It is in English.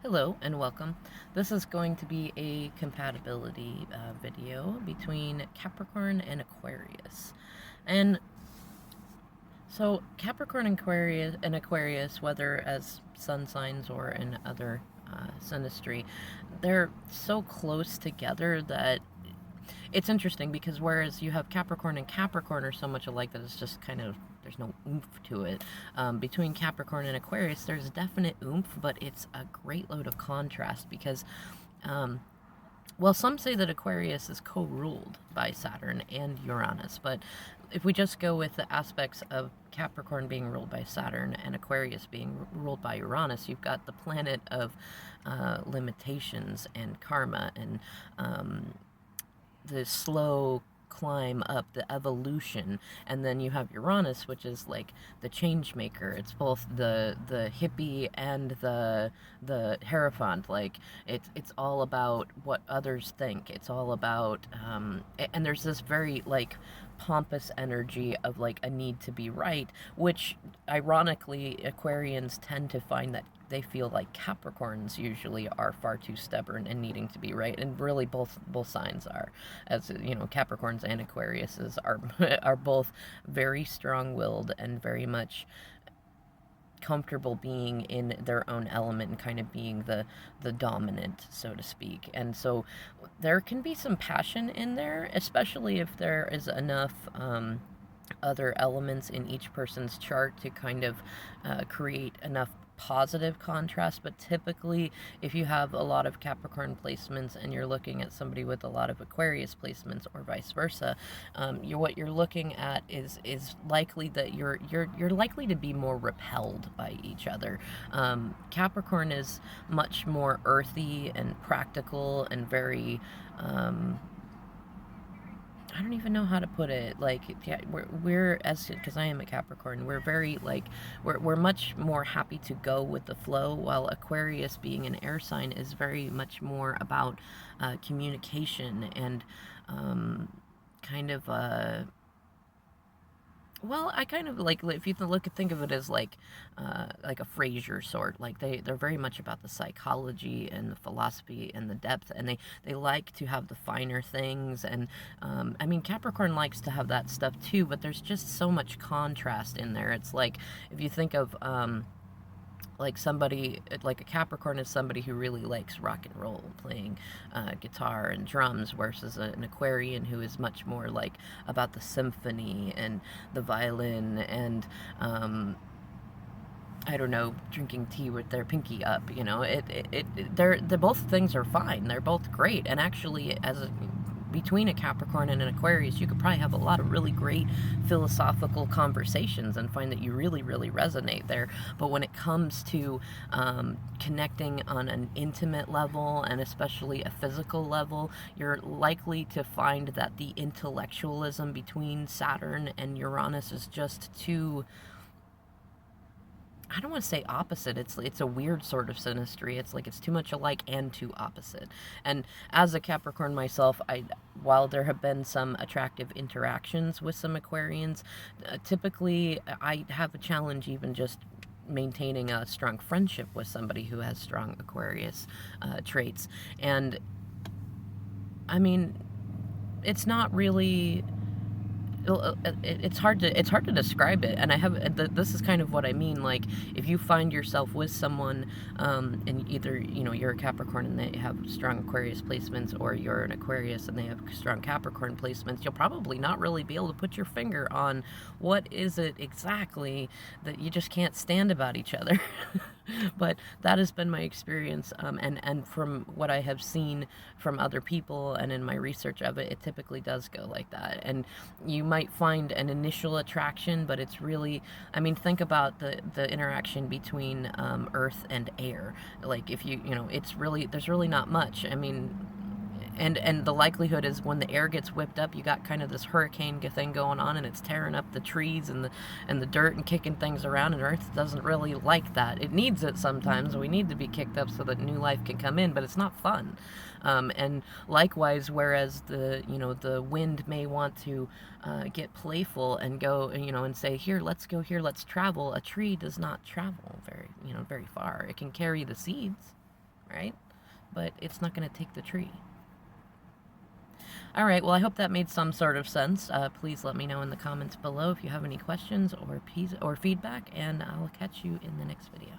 Hello and welcome. This is going to be a compatibility video between Capricorn and Aquarius. And so Capricorn and Aquarius, whether as sun signs or in other synastry, they're so close together that it's interesting because whereas you have Capricorn and Capricorn are so much alike that it's just kind of there's no oomph to it. Between Capricorn and Aquarius, there's definite oomph, but it's a great load of contrast because, um, well, some say that Aquarius is co-ruled by Saturn and Uranus, but if we just go with the aspects of Capricorn being ruled by Saturn and Aquarius being ruled by Uranus, you've got the planet of limitations and karma and the slow climb up, the evolution, and then you have Uranus, which is like the change maker. It's both the hippie and the hierophant. Like it's all about what others think. It's all about and there's this very like pompous energy of like a need to be right, which ironically Aquarians tend to find that they feel like Capricorns usually are far too stubborn and needing to be right, and really both signs are, as you know, Capricorns and Aquariuses are are both very strong-willed and very much comfortable being in their own element and kind of being the dominant, so to speak. And so there can be some passion in there, especially if there is enough other elements in each person's chart to kind of create enough positive contrast. But typically, if you have a lot of Capricorn placements and you're looking at somebody with a lot of Aquarius placements, or vice versa, what you're looking at is likely that you're likely to be more repelled by each other. Capricorn is much more earthy and practical and very I don't even know how to put it. Like, yeah, we're as because I am a Capricorn, we're very like we're much more happy to go with the flow, while Aquarius, being an air sign, is very much more about communication and kind of well, I kind of like if you think of it as like a Frasier sort. Like they're very much about the psychology and the philosophy and the depth, and they like to have the finer things. And I mean, Capricorn likes to have that stuff too, but there's just so much contrast in there. It's like if you think of like somebody like a Capricorn is somebody who really likes rock and roll, playing guitar and drums, versus an Aquarian who is much more like about the symphony and the violin and I don't know, drinking tea with their pinky up. You know, they're both things are fine. They're both great, and actually, between a Capricorn and an Aquarius, you could probably have a lot of really great philosophical conversations and find that you really, really resonate there. But when it comes to connecting on an intimate level, and especially a physical level, you're likely to find that the intellectualism between Saturn and Uranus is just too, I don't want to say opposite. It's a weird sort of synastry. It's like it's too much alike and too opposite. And as a Capricorn myself, while there have been some attractive interactions with some Aquarians, typically I have a challenge even just maintaining a strong friendship with somebody who has strong Aquarius traits. And I mean, it's not really, it's hard to describe it. And I have this is kind of what I mean. Like, if you find yourself with someone and either, you know, you're a Capricorn and they have strong Aquarius placements, or you're an Aquarius and they have strong Capricorn placements, you'll probably not really be able to put your finger on what is it exactly that you just can't stand about each other. But that has been my experience, and from what I have seen from other people and in my research of it, it typically does go like that. And you might find an initial attraction, but it's really, I mean, think about the interaction between earth and air. Like, if you know, it's really, there's really not much. I mean, and the likelihood is when the air gets whipped up, you got kind of this hurricane thing going on, and it's tearing up the trees and the dirt and kicking things around, and Earth doesn't really like that. It needs it sometimes. We need to be kicked up so that new life can come in, but it's not fun. And likewise, whereas the wind may want to get playful and go, and say, here, let's go here, let's travel. A tree does not travel very far. It can carry the seeds. right? But it's not going to take the tree. All right, well, I hope that made some sort of sense. Please let me know in the comments below if you have any questions or feedback, and I'll catch you in the next video.